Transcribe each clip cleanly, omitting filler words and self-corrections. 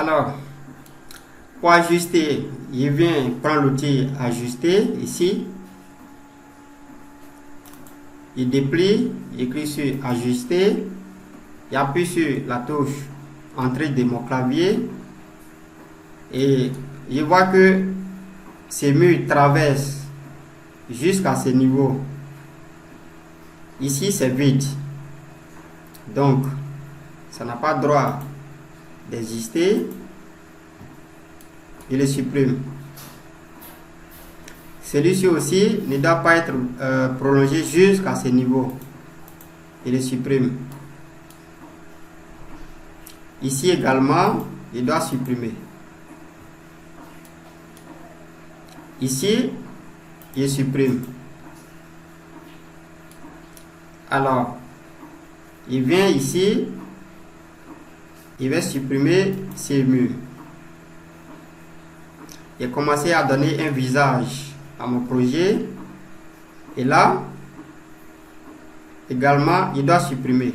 Alors, pour ajuster, je viens prendre l'outil ajuster ici. Je déplie, je clique sur ajuster. J'appuie sur la touche entrée de mon clavier. Et je vois que ces murs traversent jusqu'à ce niveau. Ici, c'est vide. Donc, ça n'a pas droit d'exister. Je le supprime. Celui-ci aussi ne doit pas être prolongé jusqu'à ce niveau. Je le supprime. Ici également, je dois supprimer. Ici, je supprime. Alors, je viens ici, je vais supprimer ces murs. J'ai commencé à donner un visage à mon projet. Et là, également, il doit supprimer.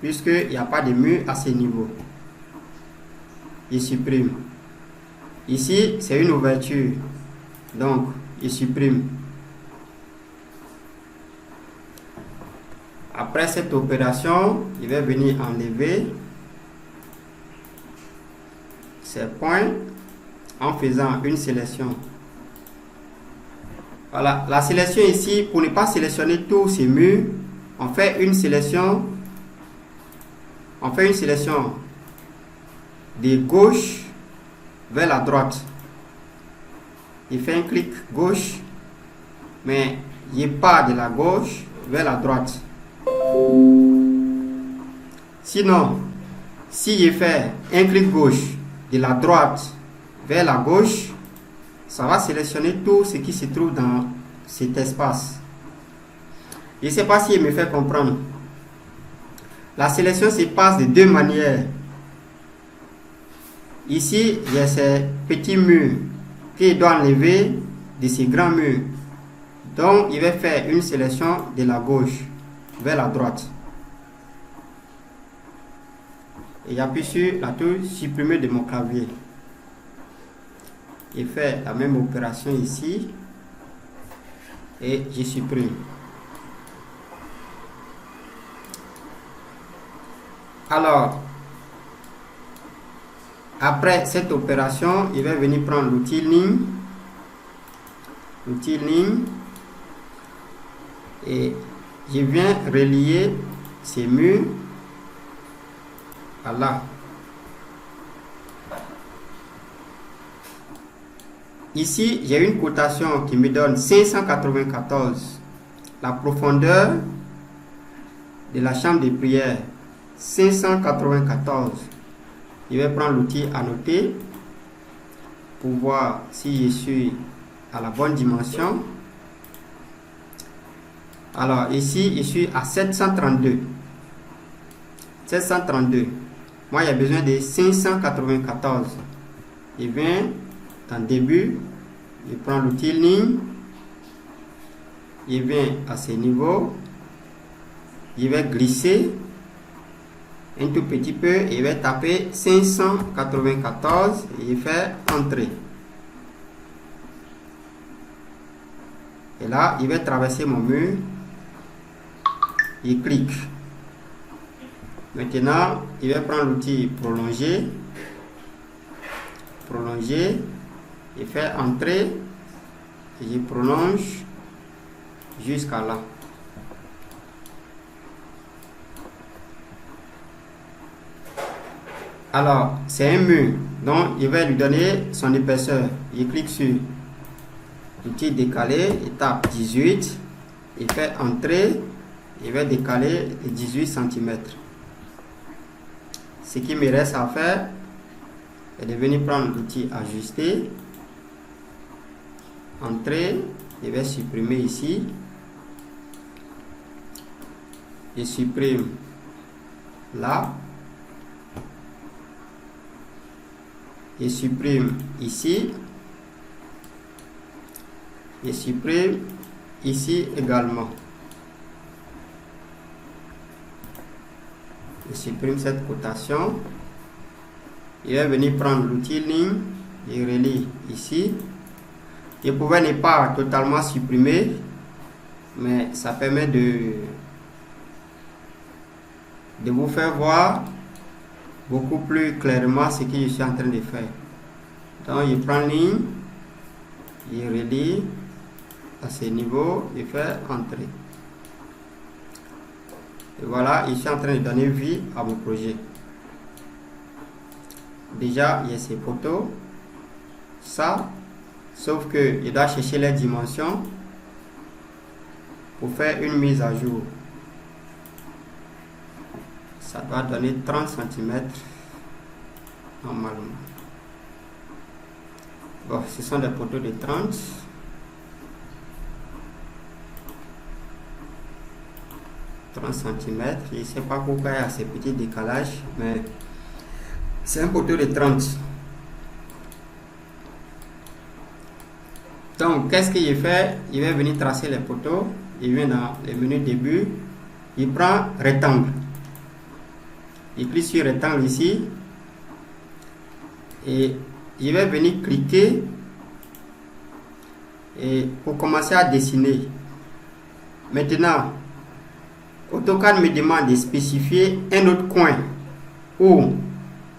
Puisqu'il n'y a pas de mur à ce niveau. Je supprime. Ici, c'est une ouverture. Donc, je supprime. Après cette opération, il va venir enlever ces points en faisant une sélection. Voilà, la sélection ici, pour ne pas sélectionner tous ces murs, on fait une sélection. On fait une sélection de gauche vers la droite. Il fait un clic gauche, mais il part de la gauche vers la droite. Sinon, si je fais un clic gauche de la droite vers la gauche, ça va sélectionner tout ce qui se trouve dans cet espace. Je ne sais pas si il me fait comprendre. La sélection se passe de deux manières. Ici, il y a ces petits murs qu'il doit enlever de ces grands murs. Donc, il va faire une sélection de la gauche vers la droite. Et j'appuie sur la touche supprimer de mon clavier. Je fais la même opération ici. Et je supprime. Alors, après cette opération, il va venir prendre l'outil ligne. L'outil ligne. Et je viens relier ces murs à là. Ici, j'ai une cotation qui me donne 594. La profondeur de la chambre de prière, 594. Je vais prendre l'outil annoter pour voir si je suis à la bonne dimension. Alors ici, je suis à 732. 732. Moi, j'ai besoin de 594. Je viens dans début, je prends l'outil ligne. Je viens à ce niveau. Je vais glisser un tout petit peu et je vais taper 594 et je fais entrer. Et là, il va traverser mon mur. Je clique. Maintenant, il va prendre l'outil prolonger. Prolonger. Je fais entrer et je prolonge jusqu'à là. Alors, c'est un mur, donc il va lui donner son épaisseur. Je clique sur l'outil décaler, il tape 18, il fait entrer, il va décaler de 18 cm. Ce qui me reste à faire est de venir prendre l'outil ajuster, entrer, je vais supprimer ici, je supprime là. Je supprime ici. Je supprime ici également. Je supprime cette cotation. il va venir prendre l'outil ligne et relie ici. Il pouvait ne pas totalement supprimer, mais ça permet de vous faire voir beaucoup plus clairement ce que je suis en train de faire. Donc il prend ligne, il relie à ce niveau, il fait entrer. Et voilà, je suis en train de donner vie à mon projet. Déjà, il y a ces poteaux, ça, sauf que il doit chercher les dimensions pour faire une mise à jour. Ça doit donner 30 cm normalement. Bon, ce sont des poteaux de 30. Cm. Je ne sais pas pourquoi il y a ces petits décalages, mais c'est un poteau de 30. Donc, qu'est-ce qu'il fait? Il va venir tracer les poteaux. Il vient dans le menu début. Il prend rectangle. Il clique sur rectangle ici. Et il va venir cliquer et pour commencer à dessiner. Maintenant, AutoCAD me demande de spécifier un autre coin ou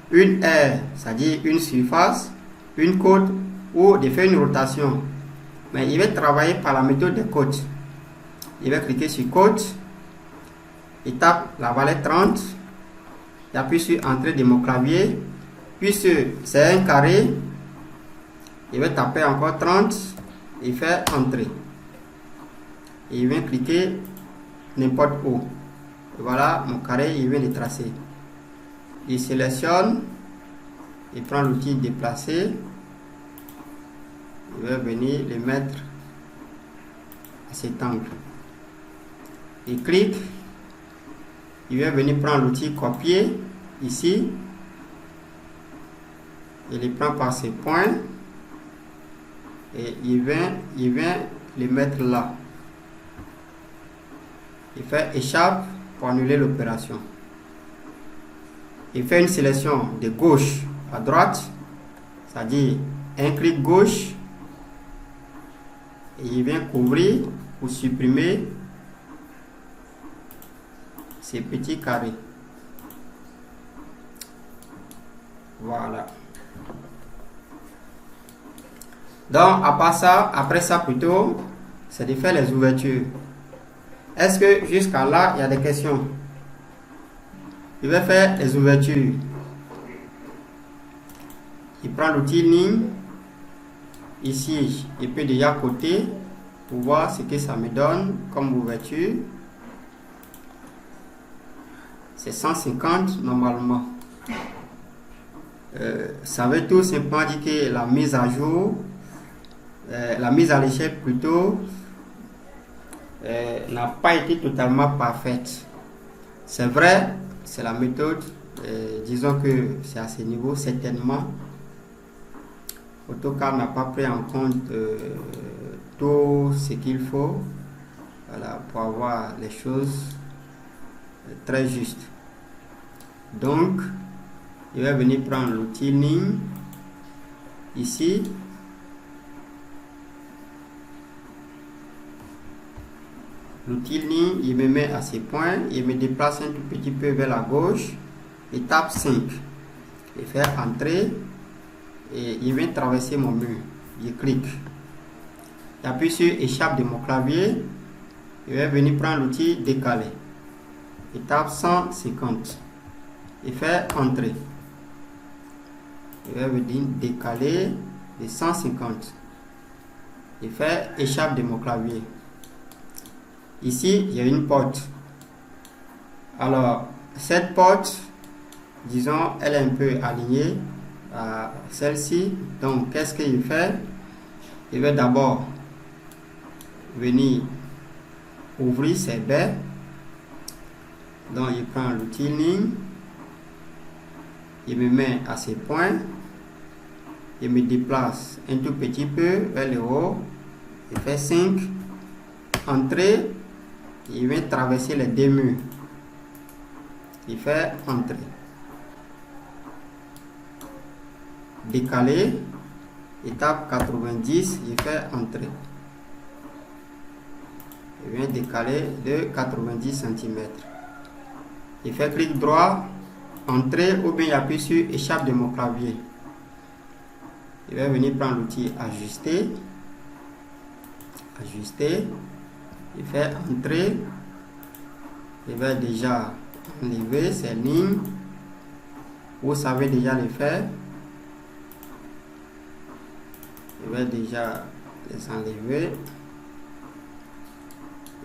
une aire, c'est-à-dire une surface, une côte, ou de faire une rotation. Mais il va travailler par la méthode des côtes. Il va cliquer sur côte, il tape la valeur 30, il appuie sur entrée de mon clavier, puisque c'est un carré, il va taper encore 30, il fait entrer. Et il vient cliquer n'importe où. Et voilà, mon carré, il vient de tracer. Il sélectionne, il prend l'outil déplacer, il va venir le mettre à cet angle. Il clique, il va venir prendre l'outil copier ici, il le prend par ces points et il vient le mettre là. Il fait échappe pour annuler l'opération. Il fait une sélection de gauche à droite, c'est-à-dire un clic gauche, et il vient couvrir ou supprimer ces petits carrés. Voilà. Donc, après ça plutôt, c'est de faire les ouvertures. Est-ce que jusqu'à là, il y a des questions? Il va faire les ouvertures. Il prend l'outil ligne. Ici, il peut déjà coter pour voir ce que ça me donne comme ouverture. C'est 150 normalement. Ça veut tout simplement dire que la mise à jour, la mise à l'échelle plutôt, n'a pas été totalement parfaite. C'est vrai, c'est la méthode, disons que c'est à ce niveau certainement. AutoCAD n'a pas pris en compte tout ce qu'il faut, voilà, pour avoir les choses très justes. Donc, il va venir prendre l'outil ligne ici. L'outil ligne, il me met à ces points, il me déplace un tout petit peu vers la gauche, il tape 5, il fait entrer et il vient traverser mon mur. Je clique, j'appuie sur échappe de mon clavier, il va venir prendre l'outil décaler, il tape 150, il fait entrer, il va venir décaler de 150, il fait échappe de mon clavier. Ici, il y a une porte. Alors, cette porte, disons, elle est un peu alignée à celle-ci. Donc, qu'est-ce qu'il fait? Il va d'abord venir ouvrir ses baies. Donc, il prend l'outil ligne. Il me met à ces points. Il me déplace un tout petit peu vers le haut. Il fait 5. Entrée. Il vient traverser les deux murs. Il fait entrer. décaler, étape 90, je fais entrer. Je viens décaler de 90 cm. Je fais clic droit, entrée, ou bien j'appuie sur échappe de mon clavier. Je vais venir prendre l'outil ajuster. Ajuster. Je fais entrer. Je vais déjà enlever ces lignes. Vous savez déjà les faire. Je vais déjà les enlever.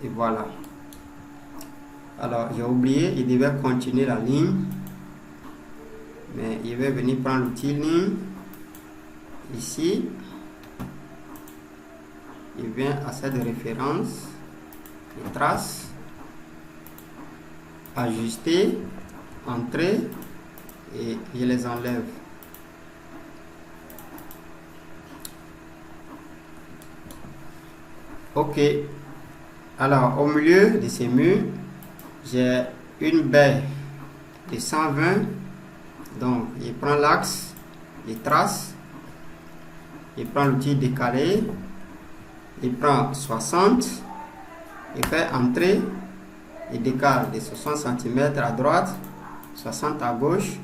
Et voilà. Alors, j'ai oublié, il devait continuer la ligne. Mais il va venir prendre l'outil ligne. Ici. Il vient à cette référence. Il trace. Ajuster. Entrer. Et je les enlève. Ok. Alors, au milieu de ces murs, j'ai une baie de 120. Donc, je prends l'axe, je trace, je prends l'outil décalé, je prends 60, je fais entrer, je décale de 60 cm à droite, 60 à gauche.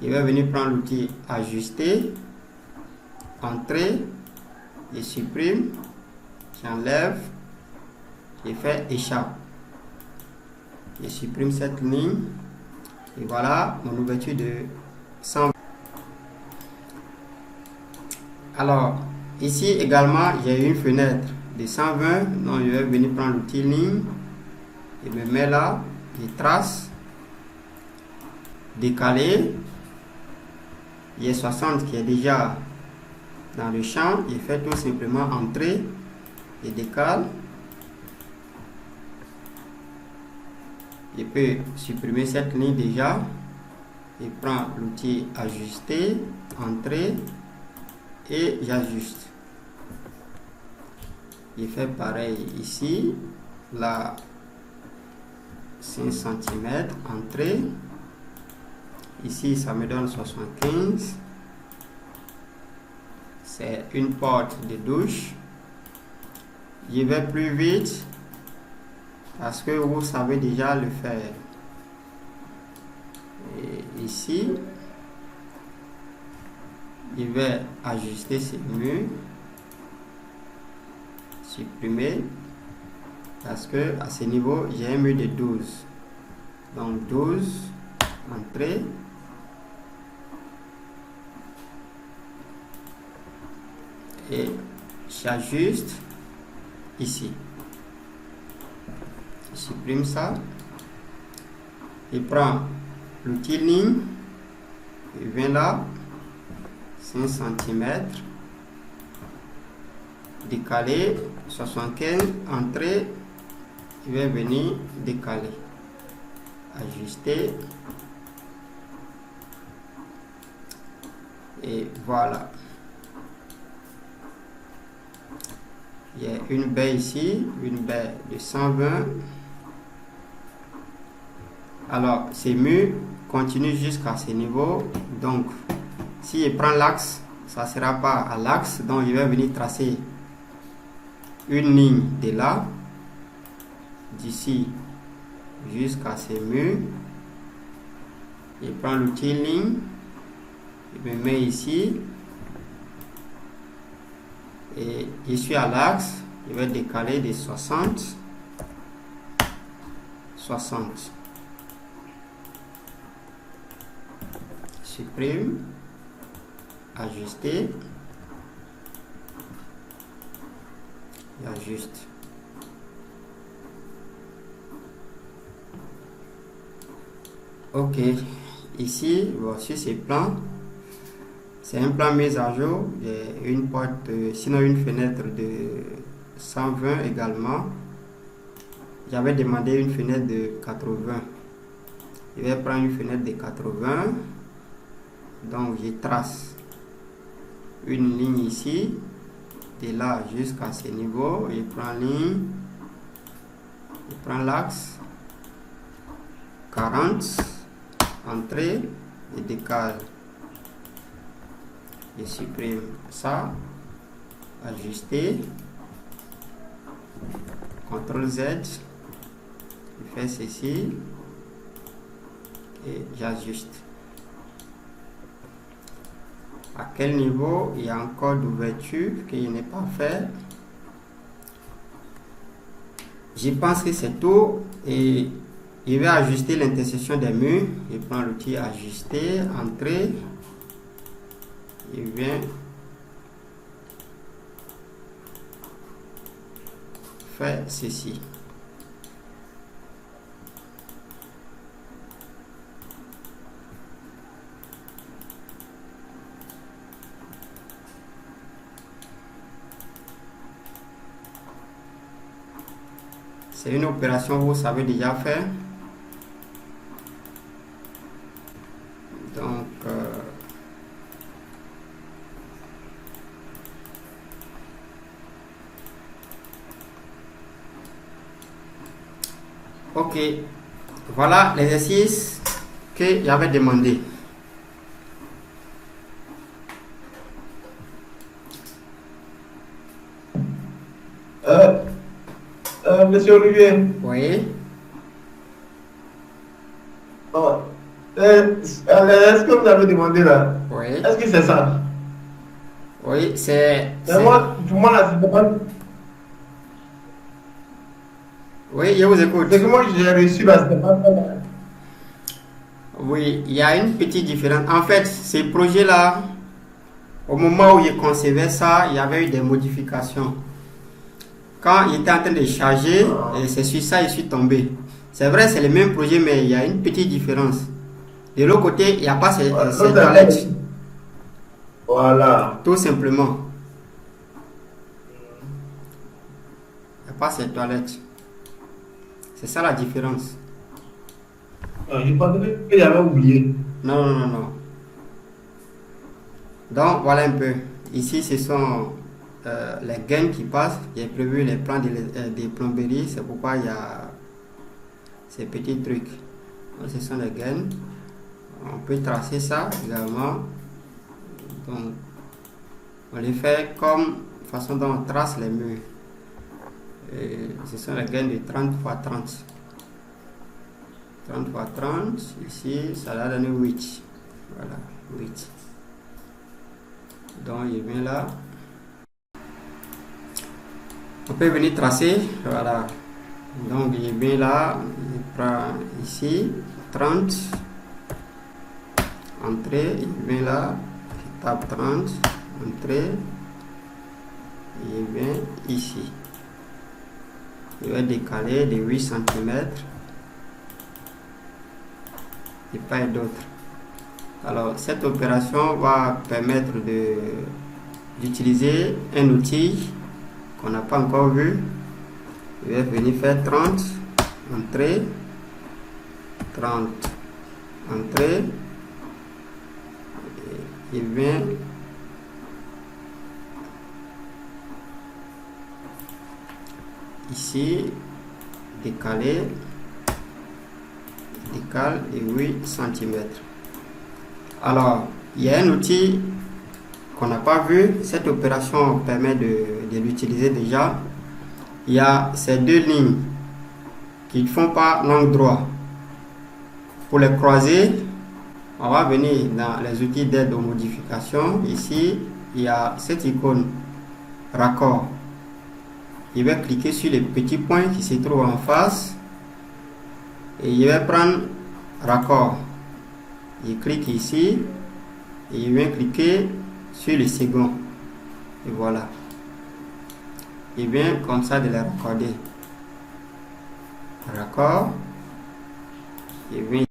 Je vais venir prendre l'outil ajuster, entrer, je supprime, j'enlève. Je fais échappe. Je supprime cette ligne. Et voilà mon ouverture de 120. Alors, ici également, j'ai une fenêtre de 120. Donc, je vais venir prendre l'outil ligne. Je me mets là. Je trace. Décaler. Il y a 60 qui est déjà dans le champ. Je fais tout simplement entrer. Et décale. Je peux supprimer cette ligne déjà. Je prends l'outil ajuster, entrer et j'ajuste. Je fais pareil ici. Là, 5 cm, entrée. Ici, ça me donne 75. C'est une porte de douche. Je vais plus vite. Parce que vous savez déjà le faire. Et ici, je vais ajuster ces murs, supprimer, parce que à ce niveau, j'ai un mur de 12. Donc 12, entrée. Et j'ajuste ici. Je supprime ça. Je prends l'outil ligne. Je viens là. 5 cm. Décaler. 75. Entrée. Je vais venir décaler. Ajuster. Et voilà. Il y a une baie ici. Une baie de 120. Alors, ces murs continuent jusqu'à ce niveau. Donc, si je prends l'axe, ça ne sera pas à l'axe. Donc, je vais venir tracer une ligne de là, d'ici jusqu'à ces murs. Je prends l'outil ligne. Je me mets ici. Et je suis à l'axe. Je vais décaler de 60. 60. Supprime, ajuster, et ajuste. Ok, ici, voici ces plans. C'est un plan mis à jour. J'ai une porte, sinon une fenêtre de 120 également. J'avais demandé une fenêtre de 80. Je vais prendre une fenêtre de 80. Donc je trace une ligne ici, de là jusqu'à ce niveau. Je prends ligne, je prends l'axe, 40, entrée et décale. Je supprime ça. Ajuster. CTRL Z. Je fais ceci. Et j'ajuste. À quel niveau il y a encore d'ouverture que je n'ai pas fait? Je pense que c'est tout. Et je vais ajuster l'intersection des murs. Je prends l'outil ajuster, entrée. Je viens faire ceci. C'est une opération que vous savez déjà faire. Donc, ok. Voilà l'exercice que j'avais demandé. Monsieur Olivier. Oui. Oh, est-ce que vous avez demandé là? Oui. Est-ce que c'est ça? Oui, c'est... Moi, pour moi, là, c'est pas... Oui, je vous écoute. C'est que moi, j'ai reçu là, c'est pas ça. Oui, il y a une petite différence. En fait, ces projets-là, au moment où je concevais ça, il y avait eu des modifications. Quand il était en train de charger, et c'est sur ça que je suis tombé. C'est vrai, c'est le même projet, mais il y a une petite différence. De l'autre côté, il n'y a pas ces toilettes. Voilà. Tout simplement. Il n'y a pas ces toilettes. C'est ça la différence. Je pensais que j'avais oublié. Non, non, non, non. Donc, voilà un peu. Ici, ce sont les gaines qui passent. J'ai prévu les plans des plomberies. C'est pourquoi il y a ces petits trucs. Donc, ce sont les gaines. On peut tracer ça également. Donc, on les fait comme façon dont on trace les murs. Et ce sont les gaines de 30 x 30. 30 x 30. Ici, ça va donner 8. Voilà, 8. Donc, il vient là. On peut venir tracer. Voilà. Donc, il vient là. Il prend ici 30. Entrée. Il vient là. Il tape 30. Entrée. Il vient ici. Il va décaler de 8 cm. Et pas d'autres. Alors, cette opération va permettre d'utiliser un outil qu'on n'a pas encore vu. Je vais venir faire 30, entrée, 30, entrée. Et il vient ici, décaler, décale de 8 cm. Alors, il y a un outil qu'on n'a pas vu. Cette opération permet de l'utiliser déjà. Il y a ces deux lignes qui ne font pas l'angle droit. Pour les croiser, on va venir dans les outils d'aide aux modifications. Ici, il y a cette icône raccord. Je vais cliquer sur les petits points qui se trouvent en face et je vais prendre raccord. Je clique ici et je viens cliquer sur le second et voilà. Je viens comme ça de les raccorder. Raccord. Je viens